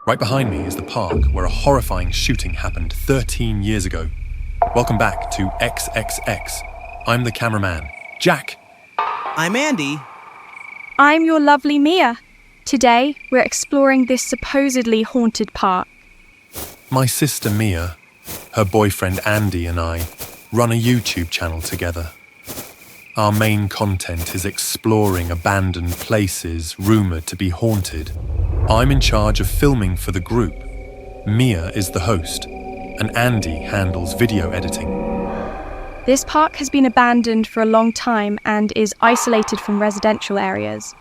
Right behind me is the park where a horrifying shooting happened 13 years ago. Welcome back to XXX. I'm the cameraman, Jack. I'm Andy. I'm your lovely Mia. Today, we're exploring this supposedly haunted park. My sister Mia, her boyfriend Andy and I run a YouTube channel together. Our main content is exploring abandoned places rumoured to be haunted. I'm in charge of filming for the group. Mia is the host, and Andy handles video editing. This park has been abandoned for a long time and is isolated from residential areas,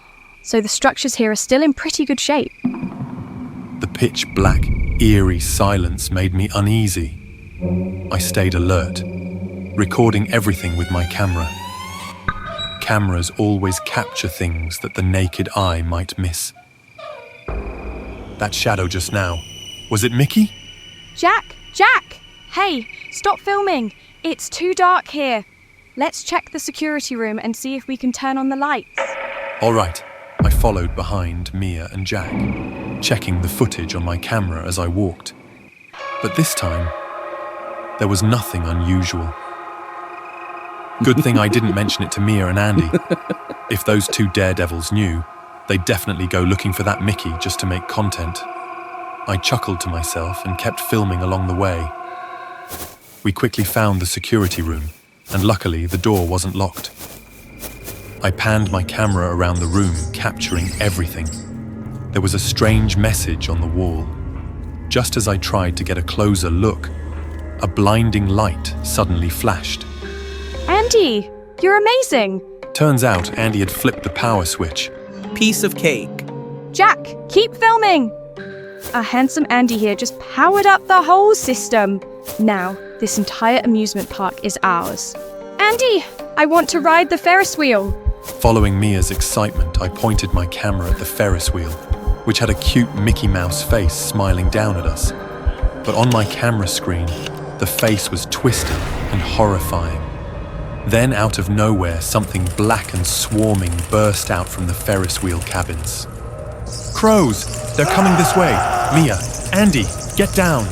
so the structures here are still in pretty good shape. The pitch-black, eerie silence made me uneasy. I stayed alert, recording everything with my camera. Cameras always capture things that the naked eye might miss. That shadow just now, was it Mickey? Jack! Hey, stop filming! It's too dark here. Let's check the security room and see if we can turn on the lights. All right, I followed behind Mia and Jack, checking the footage on my camera as I walked. But this time, there was nothing unusual. Good thing I didn't mention it to Mia and Andy. If those two daredevils knew, they'd definitely go looking for that Mickey just to make content. I chuckled to myself and kept filming along the way. We quickly found the security room, and luckily the door wasn't locked. I panned my camera around the room, capturing everything. There was a strange message on the wall. Just as I tried to get a closer look, a blinding light suddenly flashed. Andy, you're amazing! Turns out Andy had flipped the power switch. Piece of cake. Jack, keep filming! Our handsome Andy here just powered up the whole system. Now, this entire amusement park is ours. Andy, I want to ride the Ferris wheel. Following Mia's excitement, I pointed my camera at the Ferris wheel, which had a cute Mickey Mouse face smiling down at us. But on my camera screen, the face was twisted and horrifying. Then, out of nowhere, something black and swarming burst out from the Ferris wheel cabins. Crows! They're coming this way! Mia, Andy, get down!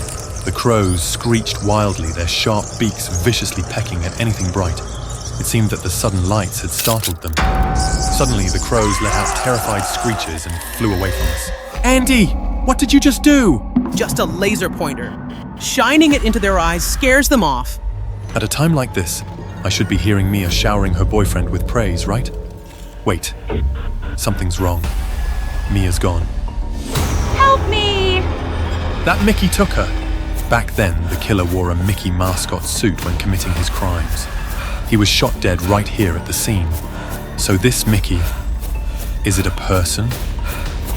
The crows screeched wildly, their sharp beaks viciously pecking at anything bright. It seemed that the sudden lights had startled them. Suddenly, the crows let out terrified screeches and flew away from us. Andy! What did you just do? Just a laser pointer. Shining it into their eyes scares them off. At a time like this, I should be hearing Mia showering her boyfriend with praise, right? Wait, something's wrong. Mia's gone. Help me! That Mickey took her. Back then, the killer wore a Mickey mascot suit when committing his crimes. He was shot dead right here at the scene. So this Mickey, is it a person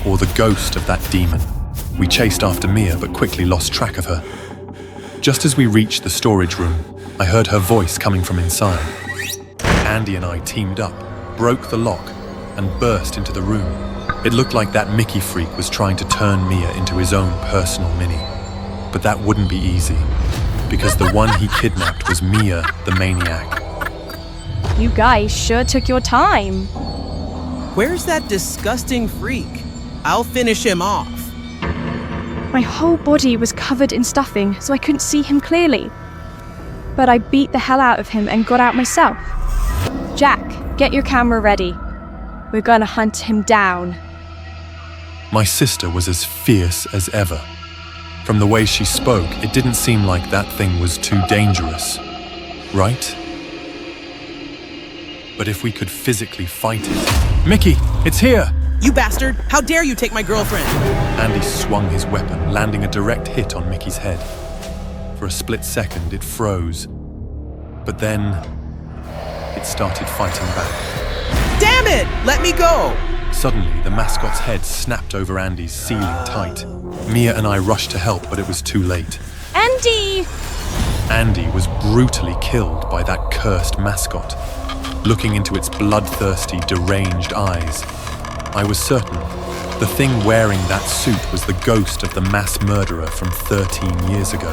or the ghost of that demon? We chased after Mia but quickly lost track of her. Just as we reached the storage room, I heard her voice coming from inside. Andy and I teamed up, broke the lock, and burst into the room. It looked like that Mickey freak was trying to turn Mia into his own personal Minnie. But that wouldn't be easy, because the one he kidnapped was Mia, the maniac. You guys sure took your time. Where's that disgusting freak? I'll finish him off. My whole body was covered in stuffing, so I couldn't see him clearly. But I beat the hell out of him and got out myself. Jack, get your camera ready. We're gonna hunt him down. My sister was as fierce as ever. From the way she spoke, it didn't seem like that thing was too dangerous, right? But if we could physically fight it... Mickey, it's here! You bastard! How dare you take my girlfriend? Andy swung his weapon, landing a direct hit on Mickey's head. For a split second, it froze. But then, it started fighting back. Damn it! Let me go! Suddenly, the mascot's head snapped over Andy's, sealing tight. Mia and I rushed to help, but it was too late. Andy! Andy was brutally killed by that cursed mascot. Looking into its bloodthirsty, deranged eyes, I was certain. The thing wearing that suit was the ghost of the mass murderer from 13 years ago.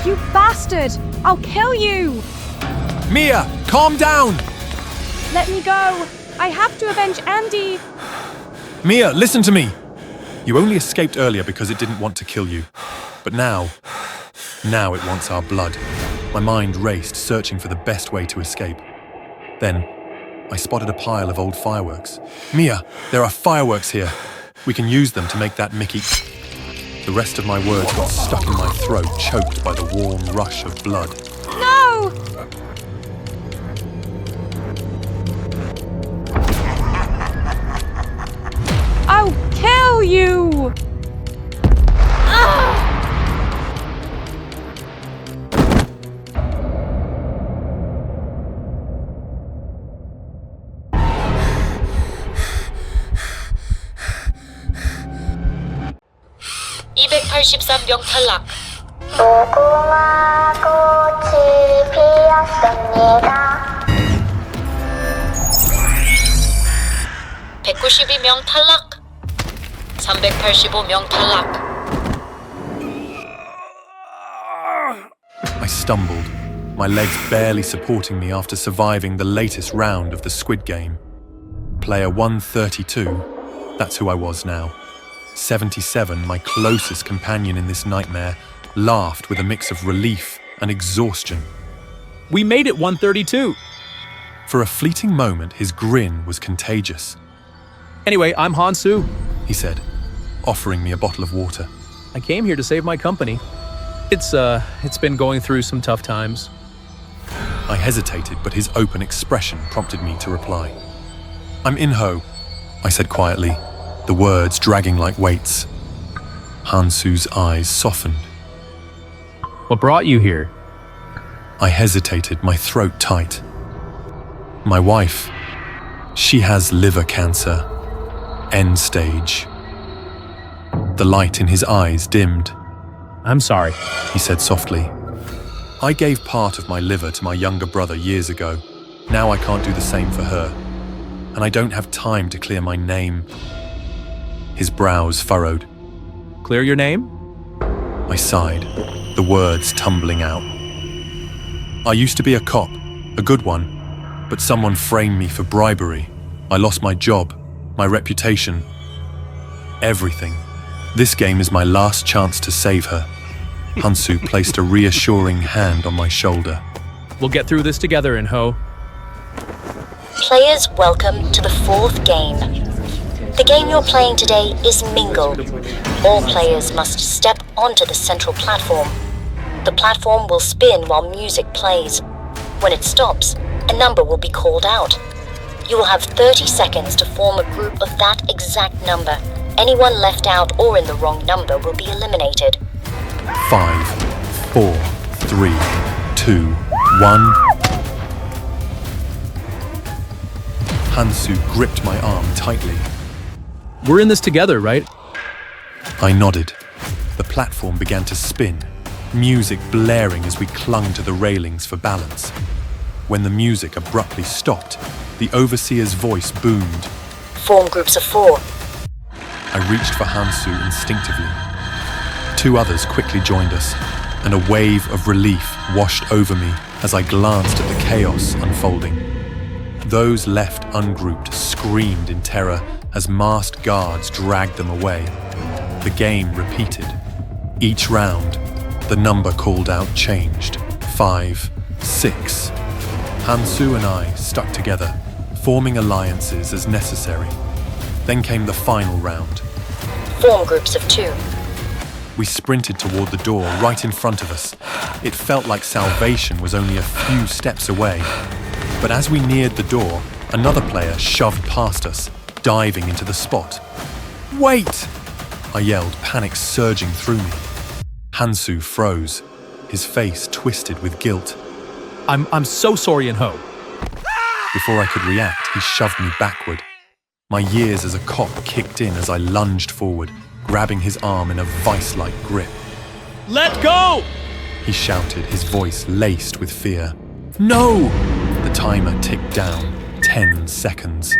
You bastard! I'll kill you! Mia, calm down! Let me go! I have to avenge Andy! Mia, listen to me! You only escaped earlier because it didn't want to kill you. But now it wants our blood. My mind raced, searching for the best way to escape. Then, I spotted a pile of old fireworks. Mia, there are fireworks here. We can use them to make that Mickey... The rest of my words got stuck in my throat, choked by the warm rush of blood. No! I'll kill you! (283명 탈락) 무궁화 꽃이 피었습니다. 192명 탈락. 385명 탈락. I stumbled, my legs barely supporting me after surviving the latest round of the Squid Game. Player 132, that's who I was now. 77, my closest companion in this nightmare, laughed with a mix of relief and exhaustion. We made it 132. For a fleeting moment, his grin was contagious. Anyway, I'm Hansu. He said, offering me a bottle of water. I came here to save my company. It's been going through some tough times. I hesitated, but his open expression prompted me to reply. I'm Inho, I said quietly, the words dragging like weights. Hansu's eyes softened. What brought you here? I hesitated, my throat tight. My wife, she has liver cancer. End stage. The light in his eyes dimmed. I'm sorry. He said softly. I gave part of my liver to my younger brother years ago. Now I can't do the same for her. And I don't have time to clear my name. His brows furrowed. Clear your name? I sighed, the words tumbling out. I used to be a cop, a good one, but someone framed me for bribery. I lost my job, my reputation, everything. This game is my last chance to save her. Hansu placed a reassuring hand on my shoulder. We'll get through this together, Inho. Players, welcome to the 4th game. The game you're playing today is Mingle. All players must step onto the central platform. The platform will spin while music plays. When it stops, a number will be called out. You will have 30 seconds to form a group of that exact number. Anyone left out or in the wrong number will be eliminated. 5, 4, 3, 2, 1. Hansu gripped my arm tightly. We're in this together, right? I nodded. The platform began to spin, music blaring as we clung to the railings for balance. When the music abruptly stopped, the overseer's voice boomed. Form groups of 4. I reached for Hansu instinctively. 2 others quickly joined us, and a wave of relief washed over me as I glanced at the chaos unfolding. Those left ungrouped screamed in terror as masked guards dragged them away. The game repeated. Each round, the number called out changed. 5, 6. Hansu and I stuck together, forming alliances as necessary. Then came the final round. Form groups of 2. We sprinted toward the door right in front of us. It felt like salvation was only a few steps away. But as we neared the door, another player shoved past us, diving into the spot. Wait! I yelled, panic surging through me. Hansu froze, his face twisted with guilt. I'm so sorry, Inho. Before I could react, he shoved me backward. My years as a cop kicked in as I lunged forward, grabbing his arm in a vice-like grip. Let go! He shouted, his voice laced with fear. No! The timer ticked down. 10 seconds.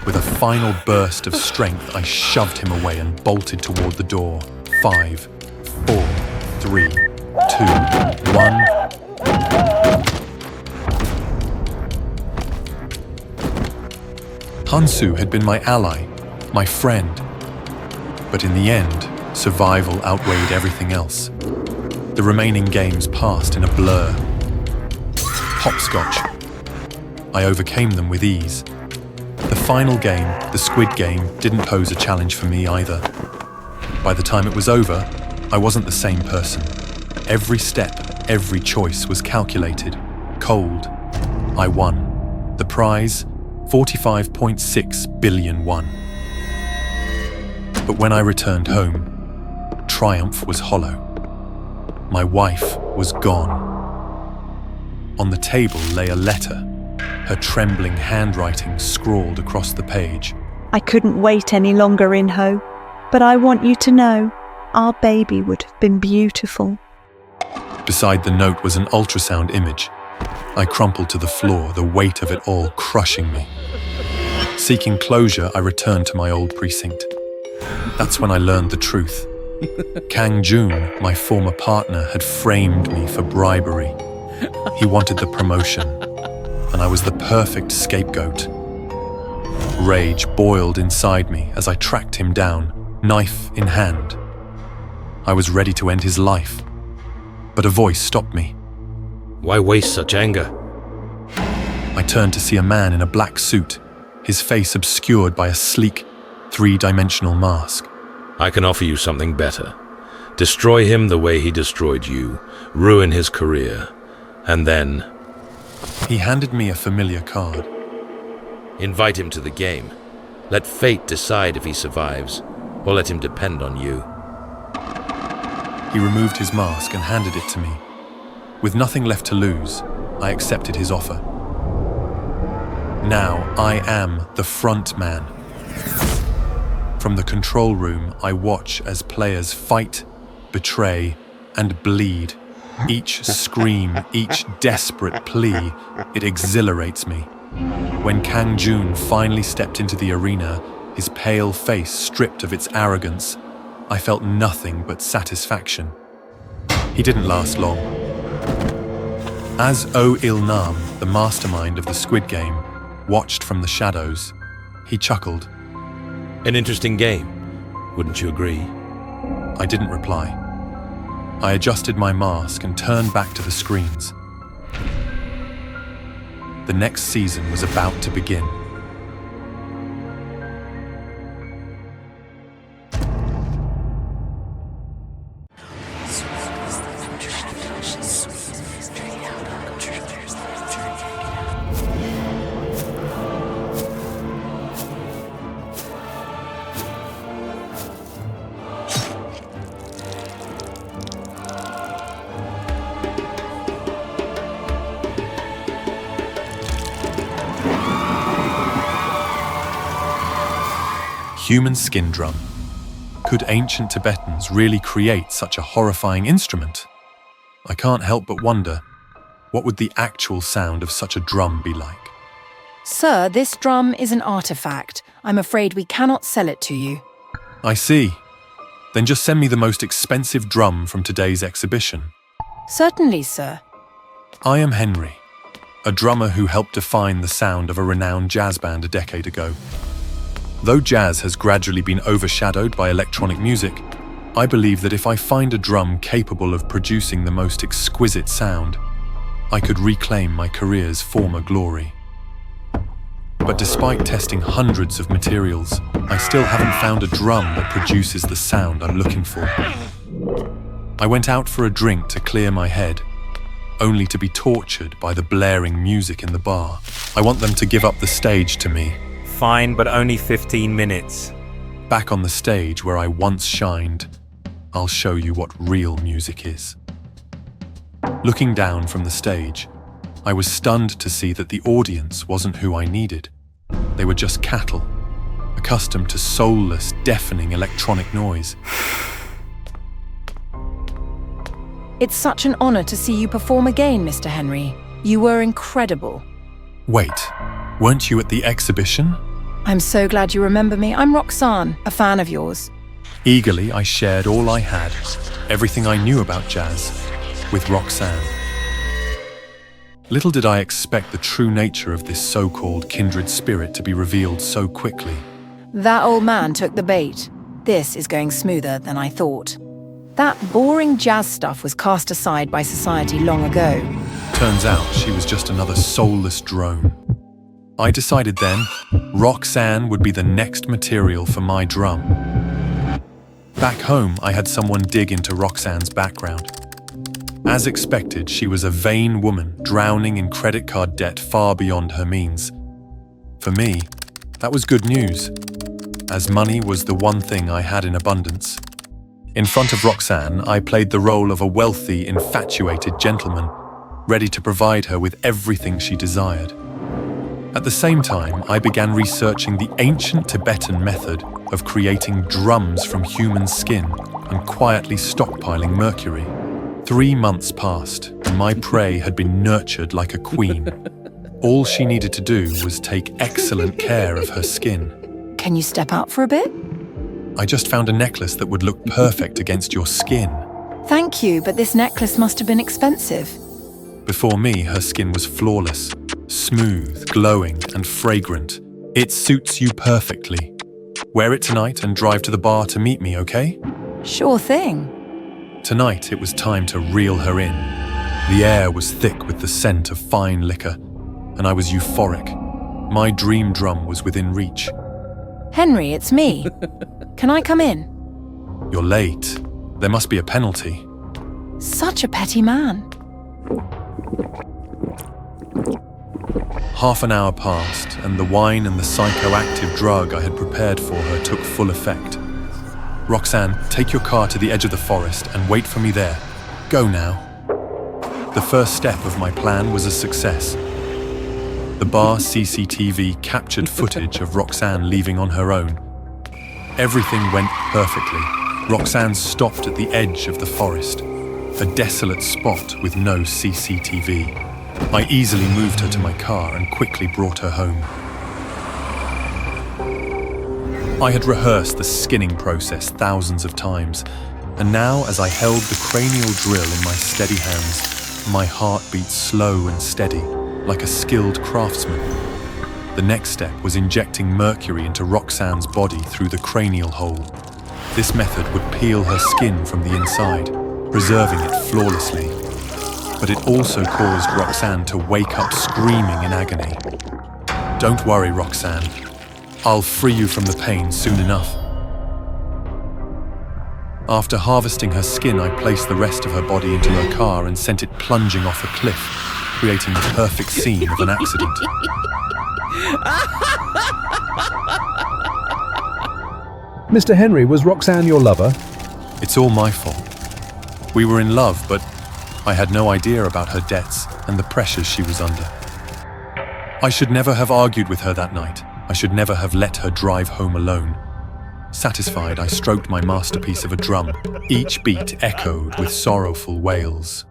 With a final burst of strength, I shoved him away and bolted toward the door. 5, 4, 3, 2, 1. Hansu had been my ally, my friend. But in the end, survival outweighed everything else. The remaining games passed in a blur. Hopscotch. I overcame them with ease. The final game, the Squid Game, didn't pose a challenge for me either. By the time it was over, I wasn't the same person. Every step, every choice was calculated, cold. I won. The prize, 45.6 billion won. But when I returned home, triumph was hollow. My wife was gone. On the table lay a letter, her trembling handwriting scrawled across the page. I couldn't wait any longer, Inho, but I want you to know our baby would have been beautiful. Beside the note was an ultrasound image. I crumpled to the floor, the weight of it all crushing me. Seeking closure, I returned to my old precinct. That's when I learned the truth. Kang Jun, my former partner, had framed me for bribery. He wanted the promotion, and I was the perfect scapegoat. Rage boiled inside me as I tracked him down, knife in hand. I was ready to end his life, but a voice stopped me. Why waste such anger? I turned to see a man in a black suit, his face obscured by a sleek, three-dimensional mask. I can offer you something better. Destroy him the way he destroyed you, ruin his career, and then... He handed me a familiar card. Invite him to the game. Let fate decide if he survives, or let him depend on you. He removed his mask and handed it to me. With nothing left to lose, I accepted his offer. Now I am the front man. From the control room, I watch as players fight, betray, and bleed. Each scream, each desperate plea, it exhilarates me. When Kang Jun finally stepped into the arena, his pale face stripped of its arrogance, I felt nothing but satisfaction. He didn't last long. As Oh Il-nam, the mastermind of the Squid Game, watched from the shadows, he chuckled. An interesting game, wouldn't you agree? I didn't reply. I adjusted my mask and turned back to the screens. The next season was about to begin. Human skin drum. Could ancient Tibetans really create such a horrifying instrument? I can't help but wonder, what would the actual sound of such a drum be like? Sir, this drum is an artifact. I'm afraid we cannot sell it to you. I see. Then just send me the most expensive drum from today's exhibition. Certainly, sir. I am Henry, a drummer who helped define the sound of a renowned jazz band a decade ago. Though jazz has gradually been overshadowed by electronic music, I believe that if I find a drum capable of producing the most exquisite sound, I could reclaim my career's former glory. But despite testing hundreds of materials, I still haven't found a drum that produces the sound I'm looking for. I went out for a drink to clear my head, only to be tortured by the blaring music in the bar. I want them to give up the stage to me. Fine, but only 15 minutes. Back on the stage where I once shined, I'll show you what real music is. Looking down from the stage, I was stunned to see that the audience wasn't who I needed. They were just cattle, accustomed to soulless, deafening electronic noise. It's such an honor to see you perform again, Mr. Henry. You were incredible. Wait, weren't you at the exhibition? I'm so glad you remember me. I'm Roxanne, a fan of yours. Eagerly, I shared all I had, everything I knew about jazz, with Roxanne. Little did I expect the true nature of this so-called kindred spirit to be revealed so quickly. That old man took the bait. This is going smoother than I thought. That boring jazz stuff was cast aside by society long ago. Turns out she was just another soulless drone. I decided then, Roxanne would be the next material for my drum. Back home, I had someone dig into Roxanne's background. As expected, she was a vain woman drowning in credit card debt far beyond her means. For me, that was good news, as money was the one thing I had in abundance. In front of Roxanne, I played the role of a wealthy, infatuated gentleman, ready to provide her with everything she desired. At the same time, I began researching the ancient Tibetan method of creating drums from human skin and quietly stockpiling mercury. 3 months passed, and my prey had been nurtured like a queen. All she needed to do was take excellent care of her skin. Can you step out for a bit? I just found a necklace that would look perfect against your skin. Thank you, but this necklace must have been expensive. Before me, her skin was flawless, smooth, glowing, and fragrant. It suits you perfectly. Wear it tonight and drive to the bar to meet me, okay? Sure thing. Tonight, it was time to reel her in. The air was thick with the scent of fine liquor, and I was euphoric. My dream drum was within reach. Henry, it's me. Can I come in? You're late. There must be a penalty. Such a petty man. Half an hour passed, and the wine and the psychoactive drug I had prepared for her took full effect. Roxanne, take your car to the edge of the forest and wait for me there. Go now. The first step of my plan was a success. The bar CCTV captured footage of Roxanne leaving on her own. Everything went perfectly. Roxanne stopped at the edge of the forest, a desolate spot with no CCTV. I easily moved her to my car and quickly brought her home. I had rehearsed the skinning process thousands of times, and now as I held the cranial drill in my steady hands, my heart beat slow and steady, like a skilled craftsman. The next step was injecting mercury into Roxanne's body through the cranial hole. This method would peel her skin from the inside, preserving it flawlessly. But it also caused Roxanne to wake up screaming in agony. Don't worry, Roxanne. I'll free you from the pain soon enough. After harvesting her skin, I placed the rest of her body into her car and sent it plunging off a cliff, creating the perfect scene of an accident. Mr. Henry, was Roxanne your lover? It's all my fault. We were in love, but I had no idea about her debts and the pressures she was under. I should never have argued with her that night. I should never have let her drive home alone. Satisfied, I stroked my masterpiece of a drum. Each beat echoed with sorrowful wails.